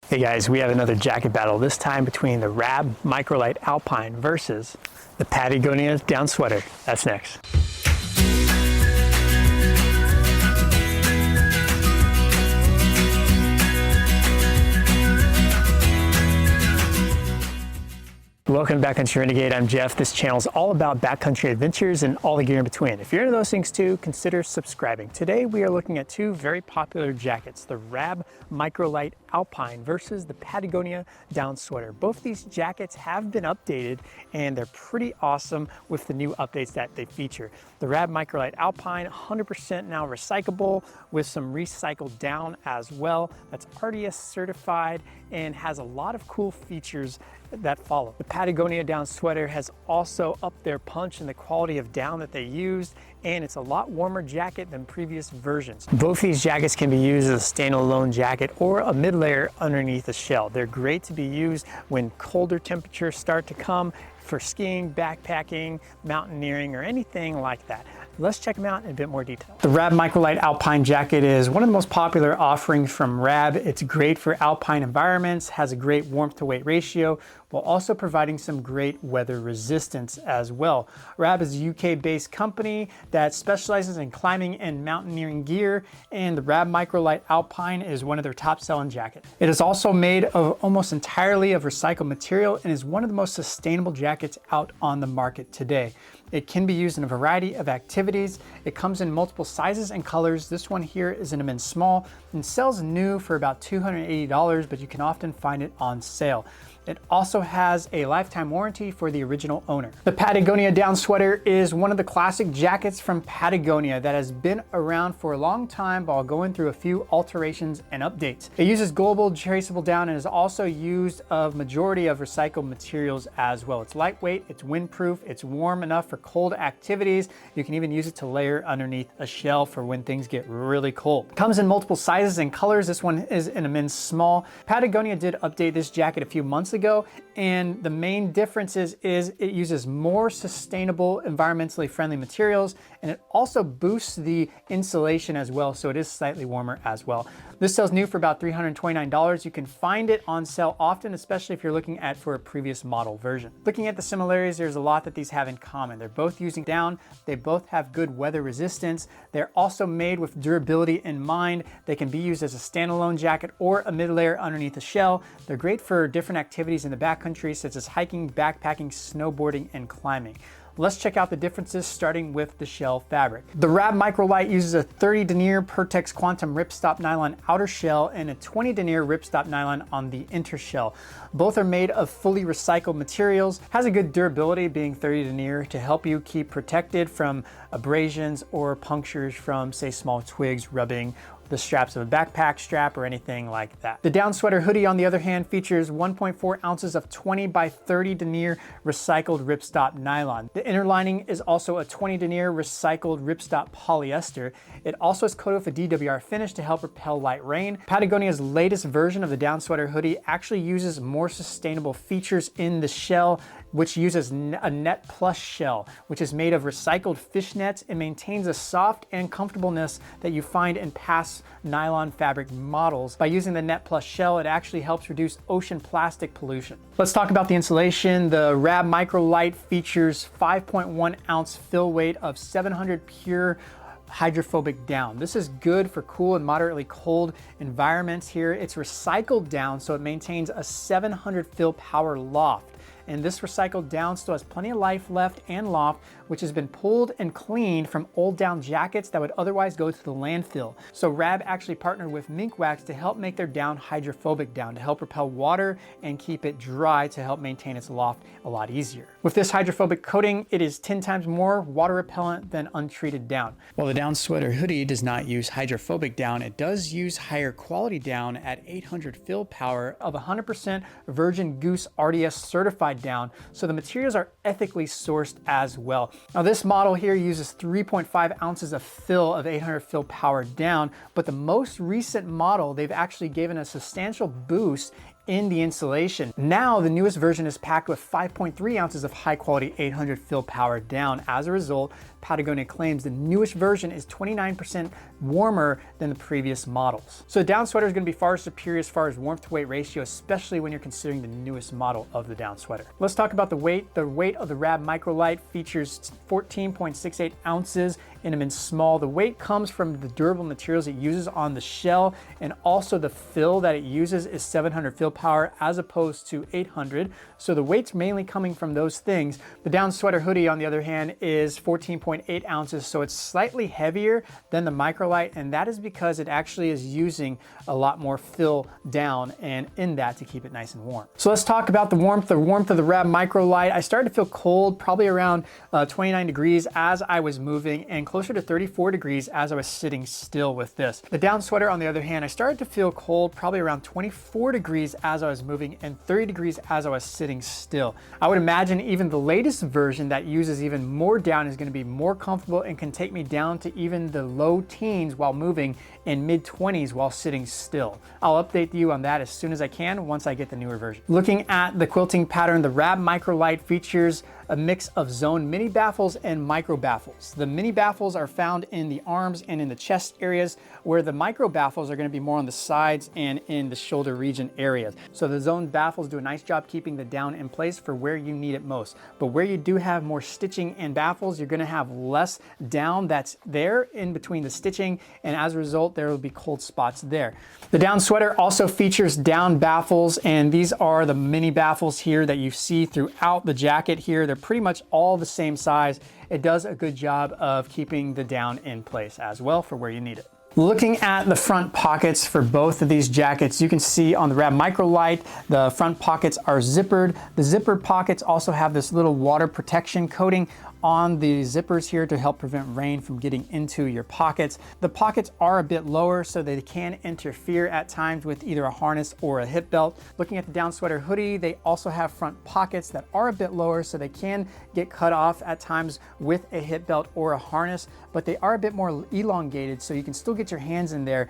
Hey guys, we have another jacket battle, this time between the Rab Microlite Alpine versus the Patagonia Down Sweater. That's next. Welcome to Backcountry Renegade. I'm Jeff. This channel is all about backcountry adventures and all the gear in between. If you're into those things too, consider subscribing. Today we are looking at two very popular jackets, the Rab Microlite Alpine versus the Patagonia Down Sweater. Both these jackets have been updated and they're pretty awesome with the new updates that they feature. The Rab Microlite Alpine, 100% now recyclable with some recycled down as well. That's RDS certified and has a lot of cool features that follow. The Patagonia Down Sweater has also upped their punch in the quality of down that they used, and it's a lot warmer jacket than previous versions. Both these jackets can be used as a standalone jacket or a mid-layer underneath a shell. They're great to be used when colder temperatures start to come for skiing, backpacking, mountaineering, or anything like that. Let's check them out in a bit more detail. The Rab Microlite Alpine jacket is one of the most popular offerings from Rab. It's great for alpine environments, has a great warmth to weight ratio, while also providing some great weather resistance as well. Rab is a UK-based company that specializes in climbing and mountaineering gear, and the Rab Microlite Alpine is one of their top-selling jackets. It is also made of almost entirely of recycled material and is one of the most sustainable jackets out on the market today. It can be used in a variety of activities. It comes in multiple sizes and colors. This one here is in a men's small and sells new for about $280, but you can often find it on sale. It also has a lifetime warranty for the original owner. The Patagonia Down Sweater is one of the classic jackets from Patagonia that has been around for a long time while going through a few alterations and updates. It uses global traceable down and is also used of majority of recycled materials as well. It's lightweight, it's windproof, it's warm enough for cold activities. You can even use it to layer underneath a shell for when things get really cold. It comes in multiple sizes and colors. This one is in a men's small. Patagonia did update this jacket a few months ago, and the main difference is it uses more sustainable, environmentally friendly materials, and it also boosts the insulation as well, so it is slightly warmer as well. This sells new for about $329. You can find it on sale often, especially if you're looking at for a previous model version. Looking at the similarities, there's a lot that these have in common. They're both using down, they both have good weather resistance. They're also made with durability in mind. They can be used as a standalone jacket or a mid-layer underneath a shell. They're great for different activities in the backcountry, such as hiking, backpacking, snowboarding, and climbing. Let's check out the differences, starting with the shell fabric. The Rab Microlite uses a 30 denier Pertex Quantum ripstop nylon outer shell and a 20 denier ripstop nylon on the inner shell. Both are made of fully recycled materials, has a good durability being 30 denier to help you keep protected from abrasions or punctures from, say, small twigs rubbing the straps of a backpack strap or anything like that. The Down Sweater Hoodie, on the other hand, features 1.4 ounces of 20 by 30 denier recycled ripstop nylon. The inner lining is also a 20 denier recycled ripstop polyester. It also is coated with a DWR finish to help repel light rain. Patagonia's latest version of the Down Sweater Hoodie actually uses more sustainable features in the shell, which uses a Net Plus shell, which is made of recycled fish nets and maintains a soft and comfortableness that you find in past nylon fabric models. By using the Net Plus shell, it actually helps reduce ocean plastic pollution. Let's talk about the insulation. The Rab Microlite features 5.1 ounce fill weight of 700 pure hydrophobic down. This is good for cool and moderately cold environments here. It's recycled down, so it maintains a 700 fill power loft. And this recycled down still has plenty of life left and loft, which has been pulled and cleaned from old down jackets that would otherwise go to the landfill. So Rab actually partnered with mink wax to help make their down hydrophobic down, to help repel water and keep it dry to help maintain its loft a lot easier. With this hydrophobic coating, it is 10 times more water repellent than untreated down. While the Down Sweater Hoodie does not use hydrophobic down, it does use higher quality down at 800 fill power of 100% Virgin Goose RDS certified down, so the materials are ethically sourced as well. Now this model here uses 3.5 ounces of fill of 800 fill power down, but the most recent model, they've actually given a substantial boost in the insulation. Now the newest version is packed with 5.3 ounces of high quality 800 fill power down. As a result, Patagonia claims the newest version is 29% warmer than the previous models. So the down sweater is going to be far superior as far as warmth to weight ratio, especially when you're considering the newest model of the down sweater. Let's talk about the weight. The weight of the Rab Microlite features 14.68 ounces in them in small. The weight comes from the durable materials it uses on the shell, and also the fill that it uses is 700 fill power as opposed to 800. So the weight's mainly coming from those things. The down sweater hoodie, on the other hand, is 14.8 ounces, so it's slightly heavier than the Microlite, and that is because it actually is using a lot more fill down and in that to keep it nice and warm. So let's talk about the warmth. The warmth of the Rab Microlite. I started to feel cold, probably around 29 degrees as I was moving, and closer to 34 degrees as I was sitting still with this. The down sweater, on the other hand, I started to feel cold, probably around 24 degrees as I was moving and 30 degrees as I was sitting still. I would imagine even the latest version that uses even more down is going to be more comfortable and can take me down to even the low teens while moving and mid-20s while sitting still. I'll update you on that as soon as I can once I get the newer version. Looking at the quilting pattern, the Rab Microlite features a mix of zone mini baffles and micro baffles. The mini baffles are found in the arms and in the chest areas, where the micro baffles are going to be more on the sides and in the shoulder region areas. So the zone baffles do a nice job keeping the down in place for where you need it most. But where you do have more stitching and baffles, you're going to have less down that's there in between the stitching, and as a result there will be cold spots there. The down sweater also features down baffles, and these are the mini baffles here that you see throughout the jacket here. They're pretty much all the same size. It does a good job of keeping the down in place as well for where you need it. Looking at the front pockets for both of these jackets, you can see on the Rab Microlite, the front pockets are zippered. The zippered pockets also have this little water protection coating on the zippers here to help prevent rain from getting into your pockets. The pockets are a bit lower, so they can interfere at times with either a harness or a hip belt. Looking at the down sweater hoodie, they also have front pockets that are a bit lower, so they can get cut off at times with a hip belt or a harness, but they are a bit more elongated, so you can still get your hands in there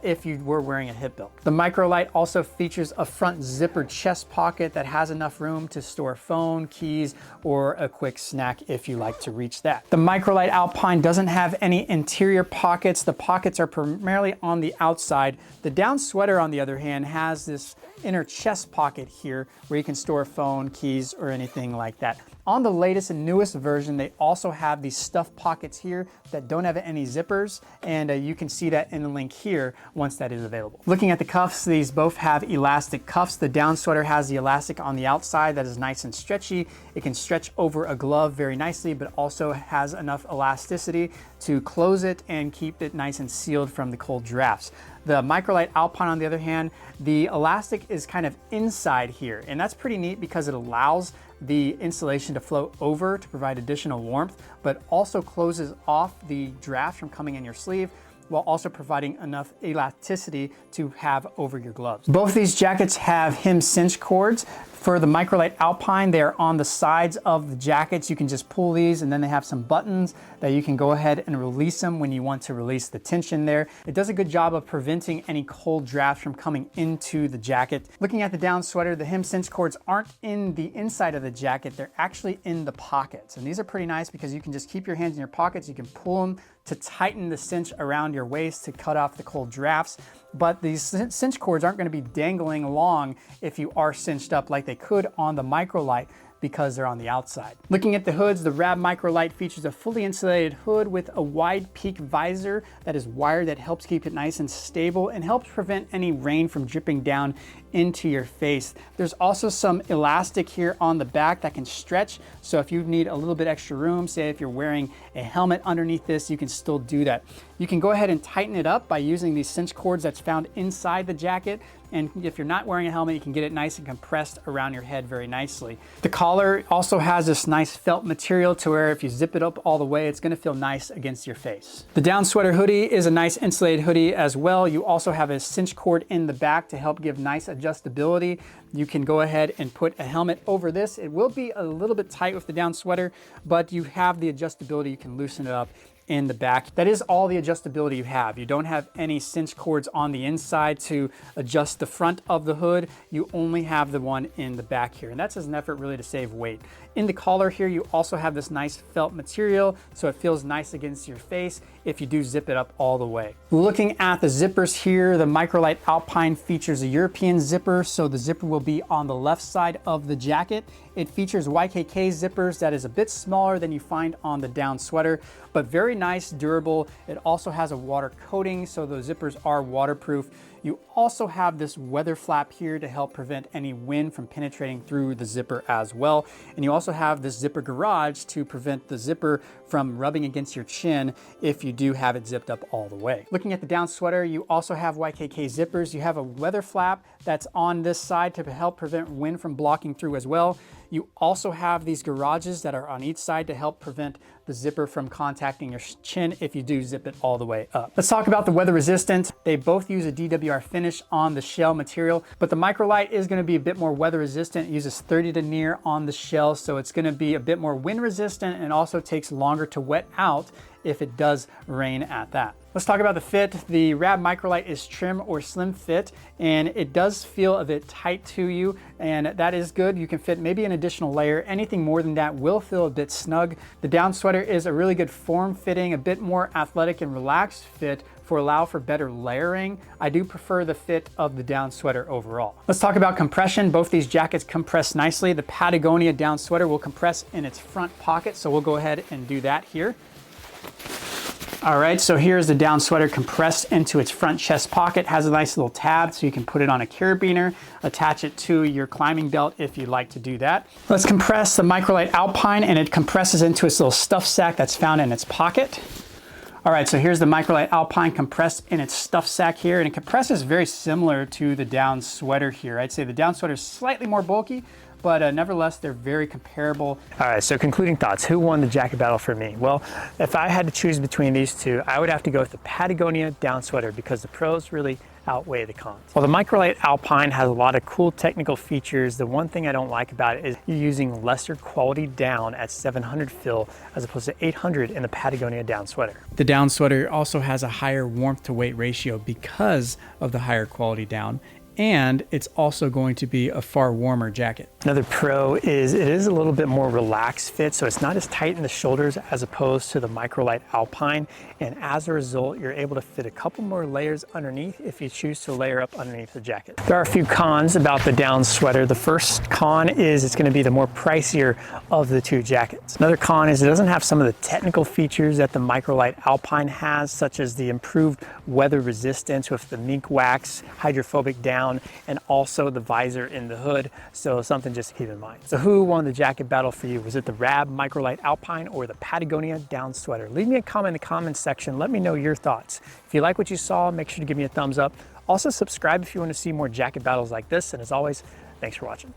if you were wearing a hip belt. The Microlite also features a front zippered chest pocket that has enough room to store phone, keys, or a quick snack if you like to reach that. The Microlite Alpine doesn't have any interior pockets. The pockets are primarily on the outside. The down sweater, on the other hand, has this inner chest pocket here where you can store a phone, keys, or anything like that. On the latest and newest version, they also have these stuff pockets here that don't have any zippers, and you can see that in the link here once that is available. Looking at the cuffs, these both have elastic cuffs. The down sweater has the elastic on the outside that is nice and stretchy. It can stretch over a glove very nicely, but also has enough elasticity to close it and keep it nice and sealed from the cold drafts. The Microlite Alpine, on the other hand, the elastic is kind of inside here, and that's pretty neat because it allows the insulation to flow over to provide additional warmth, but also closes off the draft from coming in your sleeve, while also providing enough elasticity to have over your gloves. Both these jackets have hem cinch cords. For the Microlite Alpine, they are on the sides of the jackets. You can just pull these, and then they have some buttons that you can go ahead and release them when you want to release the tension there. It does a good job of preventing any cold drafts from coming into the jacket. Looking at the down sweater, the hem cinch cords aren't in the inside of the jacket. They're actually in the pockets. And these are pretty nice because you can just keep your hands in your pockets. You can pull them to tighten the cinch around your waist to cut off the cold drafts. But these cinch cords aren't going to be dangling along if you are cinched up like they could on the Microlite, because they're on the outside. Looking at the hoods, the Rab Microlite features a fully insulated hood with a wide peak visor that is wired that helps keep it nice and stable and helps prevent any rain from dripping down into your face. There's also some elastic here on the back that can stretch, so if you need a little bit extra room, say if you're wearing a helmet underneath this, you can still do that. You can go ahead and tighten it up by using these cinch cords that's found inside the jacket, and if you're not wearing a helmet, you can get it nice and compressed around your head very nicely. The collar also has this nice felt material to where if you zip it up all the way, it's going to feel nice against your face. The down sweater hoodie is a nice insulated hoodie as well. You also have a cinch cord in the back to help give nice adjustability. You can go ahead and put a helmet over this. It will be a little bit tight with the down sweater, but you have the adjustability. You can loosen it up in the back. That is all the adjustability you have. You don't have any cinch cords on the inside to adjust the front of the hood. You only have the one in the back here, and that's as an effort really to save weight. In the collar here, you also have this nice felt material, so it feels nice against your face if you do zip it up all the way. Looking at the zippers here, the Microlite Alpine features a European zipper, so the zipper will be on the left side of the jacket. It features YKK zippers that is a bit smaller than you find on the down sweater, but very nice, durable. It also has a water coating, so those zippers are waterproof. You also have this weather flap here to help prevent any wind from penetrating through the zipper as well. And you also have this zipper garage to prevent the zipper from rubbing against your chin if you do have it zipped up all the way. Looking at the down sweater, you also have YKK zippers. You have a weather flap that's on this side to help prevent wind from blocking through as well. You also have these garages that are on each side to help prevent the zipper from contacting your chin if you do zip it all the way up. Let's talk about the weather resistant. They both use a DWR finish on the shell material, but the Microlite is going to be a bit more weather resistant. It uses 30 denier on the shell, so it's going to be a bit more wind resistant and also takes longer to wet out if it does rain at that. Let's talk about the fit. The Rab Microlite is trim or slim fit, and it does feel a bit tight to you, and that is good. You can fit maybe an additional layer. Anything more than that will feel a bit snug. The down sweater is a really good form fitting, a bit more athletic and relaxed fit allow for better layering. I do prefer the fit of the down sweater overall. Let's talk about compression. Both these jackets compress nicely. The Patagonia down sweater will compress in its front pocket, so we'll go ahead and do that here. All right, so here's the down sweater compressed into its front chest pocket. Has a nice little tab so you can put it on a carabiner, attach it to your climbing belt if you'd like to do that. Let's compress the Microlite Alpine, and it compresses into its little stuff sack that's found in its pocket. All right, so here's the Microlite Alpine compressed in its stuff sack here, and it compresses very similar to the down sweater here. I'd say the down sweater is slightly more bulky, but nevertheless, they're very comparable. All right, so concluding thoughts. Who won the jacket battle for me? Well, if I had to choose between these two, I would have to go with the Patagonia down sweater because the pros really outweigh the cons. Well, the Microlite Alpine has a lot of cool technical features. The one thing I don't like about it is you're using lesser quality down at 700 fill as opposed to 800 in the Patagonia down sweater. The down sweater also has a higher warmth to weight ratio because of the higher quality down, and it's also going to be a far warmer jacket. Another pro is it is a little bit more relaxed fit, so it's not as tight in the shoulders as opposed to the Microlite Alpine, and as a result, you're able to fit a couple more layers underneath if you choose to layer up underneath the jacket. There are a few cons about the down sweater. The first con is it's going to be the more pricier of the two jackets. Another con is it doesn't have some of the technical features that the Microlite Alpine has, such as the improved weather resistance with the mink wax, hydrophobic down, and also the visor in the hood, so something just to keep in mind. So who won the jacket battle for you? Was it the Rab Microlite Alpine or the Patagonia down sweater? Leave me a comment in the comments section. Let me know your thoughts. If you like what you saw, make sure to give me a thumbs up. Also subscribe if you want to see more jacket battles like this, and as always, thanks for watching.